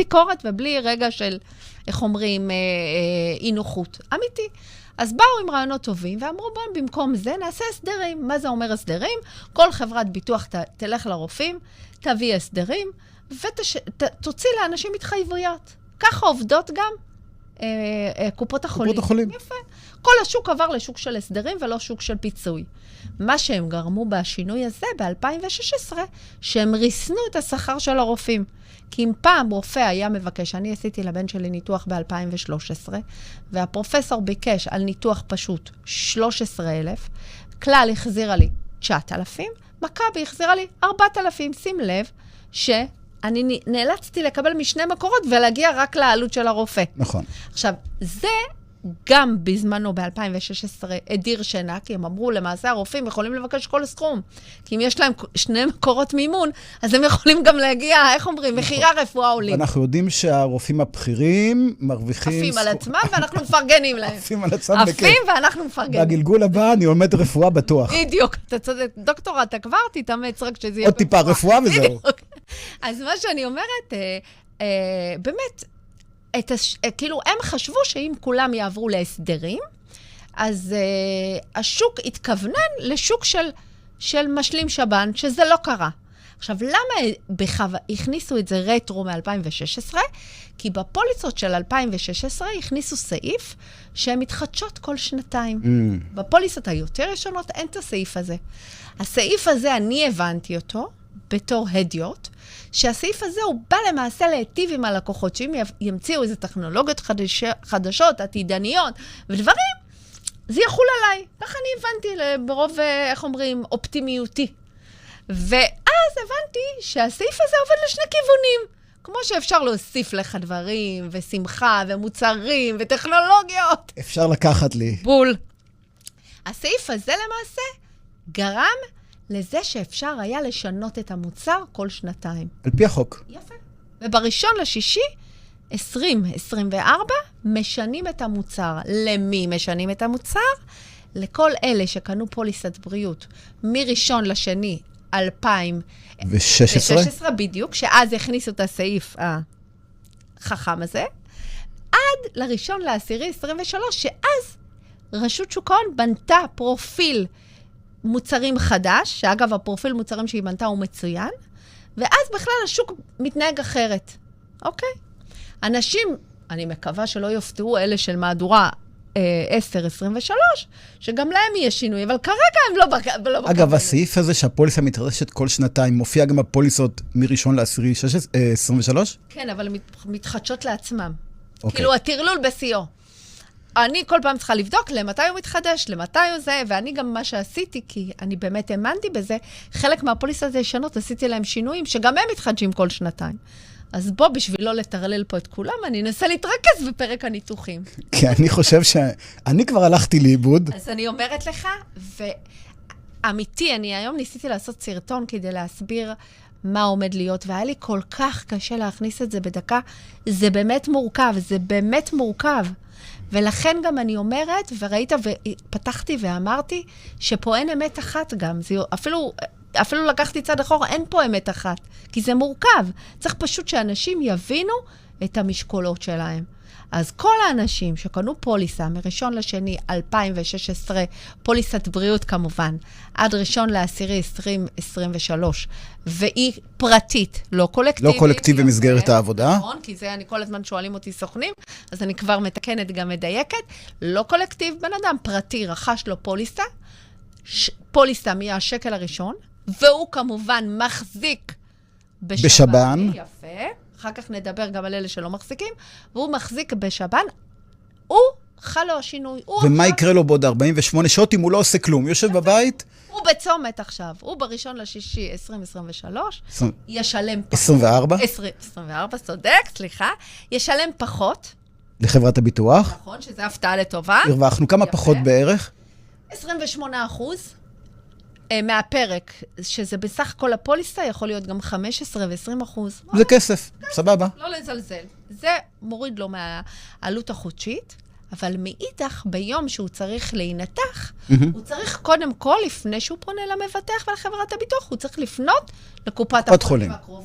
ביקורת ובלי רגע של, איך אומרים, אי נוחות. אמיתי. אז באו עם רעיונות טובים, ואמרו, בואו, במקום זה נעשה הסדרים. מה זה אומר הסדרים? כל חברת ביטוח תלך לרופאים, תביא הסדרים, ותוציא לאנשים התחייבויות. ככה עובדות גם קופות החולים. קופות החולים. יפה. כל השוק עבר לשוק של הסדרים ולא שוק של פיצוי. מה שהם גרמו בשינוי הזה, ב-2016, שהם ריסנו את השכר של הרופאים. כי אם פעם רופא היה מבקש, אני עשיתי לבן שלי ניתוח ב-2013, והפרופסור ביקש על ניתוח פשוט 13,000, כלל החזירה לי 9,000, מכבי החזירה לי 4,000. שים לב שאני נאלצתי לקבל משני מקורות ולהגיע רק לעלות של הרופא. נכון. עכשיו, זה גם בזמנו ב-2016 הדיר שינה, כי הם אמרו, למעשה הרופאים יכולים לבקש כל סכום. כי אם יש להם שני מקורות מימון, אז הם יכולים גם להגיע, איך אומרים, מחירי הרפואה עולים. אנחנו יודעים שהרופאים הבכירים מרוויחים... עפים על עצמם, ואנחנו מפרגנים להם. עפים על עצמם בכיף. עפים ואנחנו מפרגנים. בגלגול הבא אני עומד רפואה בטוח. בדיוק, אתה צודק. דוקטור, אתה כבר תתאמץ רק שזה יהיה... עוד טיפה רפואה וזהו. אז מה שאני אומרת, באמת, כאילו, הם חשבו שאם כולם יעברו להסדרים, אז השוק התכוונן לשוק של משלים שב"ן, שזה לא קרה. עכשיו, למה הכניסו את זה רטרו מ-2016? כי בפוליסות של 2016 הכניסו סעיף שהן מתחדשות כל שנתיים. בפוליסות היותר ישונות אין את הסעיף הזה. הסעיף הזה, אני הבנתי אותו בתור הדיוט, שהסעיף הזה הוא בא למעשה להיטיב עם הלקוחות, שאם ימציאו איזה טכנולוגיות חדשות, עתידניות ודברים, זה יחול עליי. ככה אני הבנתי ברוב, איך אומרים, אופטימיותי. ואז הבנתי שהסעיף הזה עובד לשני כיוונים. כמו שאפשר להוסיף לך דברים, ושמחה, ומוצרים, וטכנולוגיות. אפשר לקחת לי. בול. הסעיף הזה למעשה גרם לזה שאפשר היה לשנות את המוצר כל שנתיים. על פי החוק. יפה. ובראשון לשישי, 2024, משנים את המוצר. למי משנים את המוצר? לכל אלה שקנו פוליסת בריאות, מראשון לשני 2016, בדיוק, שאז הכניסו את הסעיף החכם הזה, עד לראשון לעשירי 23, שאז רשות שוק ההון בנתה פרופיל מוצרים חדש, שאגב, הפרופיל מוצרים שהיא בנתה הוא מצוין, ואז בכלל השוק מתנהג אחרת. אוקיי? אנשים, אני מקווה שלא יופתעו אלה של מהדורה 10-23, שגם להם יהיה שינוי, אבל כרגע הם לא אגב, הסעיף הזה שהפוליסה מתחדשת כל שנתיים, מופיע גם בפוליסות מראשון לעשירי 23? כן, אבל הם מתחדשות לעצמם. אוקיי. כאילו, הטרלול בשיאו. אני כל פעם צריכה לבדוק למתי הוא מתחדש, למתי הוא זה, ואני גם מה שעשיתי, כי אני באמת האמנתי בזה, חלק מהפוליסה הזה ישנות, עשיתי להם שינויים, שגם הם מתחדשים כל שנתיים. אז בוא, בשביל לא לטרלל פה את כולם, אני אנסה להתרכז בפרק הניתוחים. כי אני חושב שאני כבר הלכתי לאיבוד. אז אני אומרת לך, ואמיתי, אני היום ניסיתי לעשות סרטון כדי להסביר מה עומד להיות, והיה לי כל כך קשה להכניס את זה בדקה. זה באמת מורכב, זה באמת מורכב. ולכן גם אני אומרת, וראית, ופתחתי ואמרתי, שפה אין אמת אחת גם. זה אפילו לקחתי צד אחורה, אין פה אמת אחת, כי זה מורכב. צריך פשוט שאנשים יבינו את המשקולות שלהם. אז כל האנשים שקנו פוליסה מראשון לשני 2016, פוליסת בריאות כמובן, עד ראשון לעשירי 2023, והיא פרטית, לא קולקטיבית. לא קולקטיב במסגרת העבודה. נכון, כי זה אני כל הזמן שואלים אותי סוכנים, אז אני כבר מתקנת גם מדייקת. לא קולקטיב, בן אדם פרטי, רכש לו פוליסה, פוליסה מהשקל הראשון, והוא כמובן מחזיק בשב"ן. יפה. אחר כך נדבר גם על אלה שלא מחזיקים, והוא מחזיק בשב"ן, הוא חל לו השינוי. ומה יקרה לו בעוד 48 שעות אם הוא לא עושה כלום? יושב בבית? הוא בצומת עכשיו, הוא בראשון לשישי 2023, ישלם פחות. 24? 24, צודק, סליחה. ישלם פחות. לחברת הביטוח? נכון, שזה הפתעה לטובה. הרווחנו כמה פחות בערך? 28%. מהפרק, שזה בסך כל הפוליסה, יכול להיות גם 15 ו-20%. זה כסף, סבבה. לא לזלזל. זה מוריד לו מהעלות החודשית, אבל מאידך, ביום שהוא צריך להינתח, הוא צריך קודם כל, לפני שהוא פונה למבטח ולחברת הביטוח, הוא צריך לפנות לקופת החולים הקרובה.